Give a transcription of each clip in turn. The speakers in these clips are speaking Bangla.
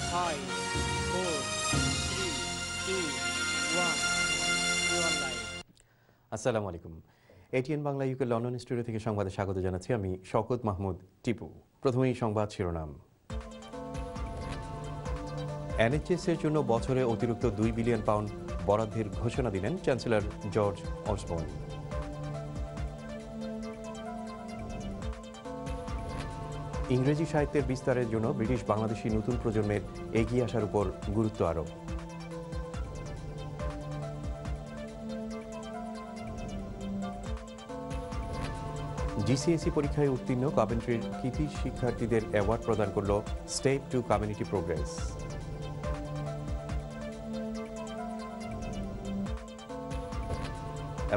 5, 4, 3, 2, 1. You are live. আসসালামু আলাইকুম। ATN Bangla UK London studio থেকে সংবাদে স্বাগত জানাচ্ছি আমি শওকত মাহমুদ টিপু। প্রথমেই সংবাদ শিরোনাম। এনএইচএস এর জন্য বছরে অতিরিক্ত 2 বিলিয়ন পাউন্ড বরাদ্দের ঘোষণা দিলেন চ্যান্সেলর জর্জ অসবর্ন। ইংরেজি সাহিত্যের বিস্তারের জন্য ব্রিটিশ বাংলাদেশি নতুন প্রজন্মের এগিয়ে আসার উপর গুরুত্ব আরোপ। জিসিএসই পরীক্ষায় উত্তীর্ণ কভেন্ট্রির কৃতি শিক্ষার্থীদের অ্যাওয়ার্ড প্রদান করল স্টেপ টু কমিউনিটি প্রোগ্রেস।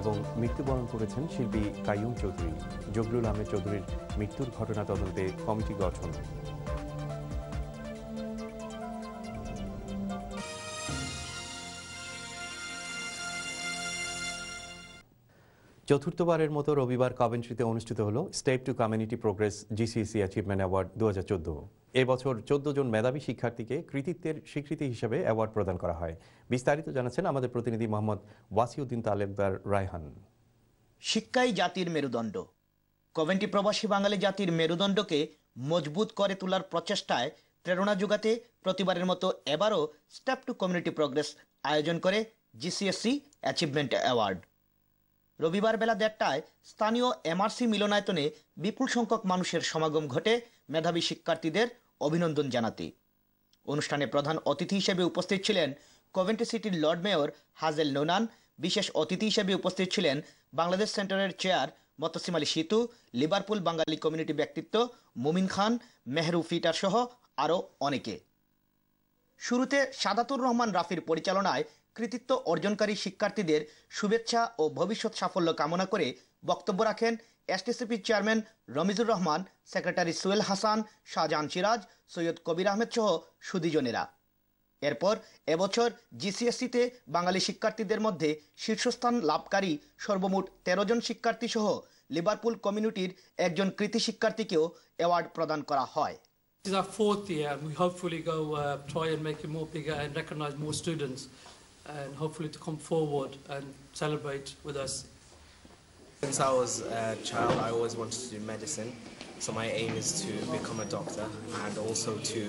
এবং মৃত্যুবরণ করেছেন শিল্পী কাইয়ুম চৌধুরী। জগলুল আহমেদ চৌধুরীর মৃত্যুর ঘটনা তদন্তে কমিটি গঠন। চতুর্থবারের মতো রবিবার কভেন্ট্রিতে অনুষ্ঠিত হল step two community progress GCSE achievement award 2014। এবছর 14 জন মেধাবী শিক্ষার্থীকে কৃতিত্বের স্বীকৃতি হিসেবে অ্যাওয়ার্ড প্রদান করা হয়। বিস্তারিত জানাচ্ছেন আমাদের প্রতিনিধি মোহাম্মদ ওয়াসিউদ্দিন তালেবদার রায়হান। শিক্ষাই জাতির মেরুদণ্ড। কভেন্ট্রি প্রবাসী বাঙালি জাতির মেরুদণ্ডকে মজবুত করে তোলার প্রচেষ্টায় প্রেরণা যোগাতে প্রতিবারের মতো এবারও স্টেপ টু কমিউনিটি প্রোগ্রেস আয়োজন করে জিসিএসই অ্যাচিভমেন্ট অ্যাওয়ার্ড। রবিবার বেলা 1:30টায় স্থানীয় এমআরসি মিলনায়তনে বিপুল সংখ্যক মানুষের সমাগম ঘটে মেধাবী শিক্ষার্থীদের অভিনন্দন জানাতে। অনুষ্ঠানে প্রধান অতিথি হিসেবে উপস্থিত ছিলেন কভেন্ট্রি সিটির লর্ড মেয়র হাজেল নোনান। বিশেষ অতিথি হিসেবে উপস্থিত ছিলেন বাংলাদেশ সেন্টারের চেয়ার মতসিম আলী সিতু, লিভারপুল বাঙালি কমিউনিটি ব্যক্তিত্ব মুমিন খান, মেহরু ফিটার সহ আরও অনেকে। শুরুতে সাদাতুর রহমান রাফির পরিচালনায় কৃতিত্ব অর্জনকারী শিক্ষার্থীদের শুভেচ্ছা ও ভবিষ্যৎ সাফল্য কামনা করে বক্তব্য রাখেন এসটিসিপি চেয়ারম্যান রমিজুর রহমান, সেক্রেটারি সোহেল হাসান, শাহজাহান সিরাজ, সৈয়দ কবির আহমেদ সহ সুধীজনেরা। এরপর এবছর জিসিএসসিতে বাঙালি শিক্ষার্থীদের মধ্যে শীর্ষস্থান লাভকারী সর্বমোট 13 জন শিক্ষার্থী সহ লিভারপুল কমিউনিটির একজন কৃতি শিক্ষার্থীকেও অ্যাওয়ার্ড প্রদান করা হয়। This is our 4th year, and we hopefully go try and make it more bigger and recognise more students, and hopefully to come forward and celebrate with us. Since I was a child, I always wanted to do medicine, so my aim is to become a doctor and also to,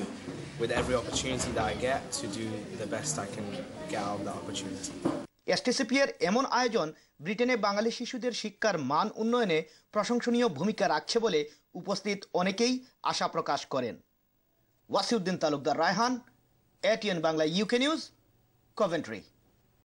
with every opportunity that I get, to do the best I can get out of that opportunity. এসটিসিপি এর এমন আয়োজন ব্রিটেনে বাঙালি শিশুদের শিক্ষার মান উন্নয়নে প্রশংসনীয় ভূমিকা রাখছে বলে উপস্থিত অনেকেই আশা প্রকাশ করেন। Wasiuddin Talukdar Raihan, ATN Bangla UK news, Coventry.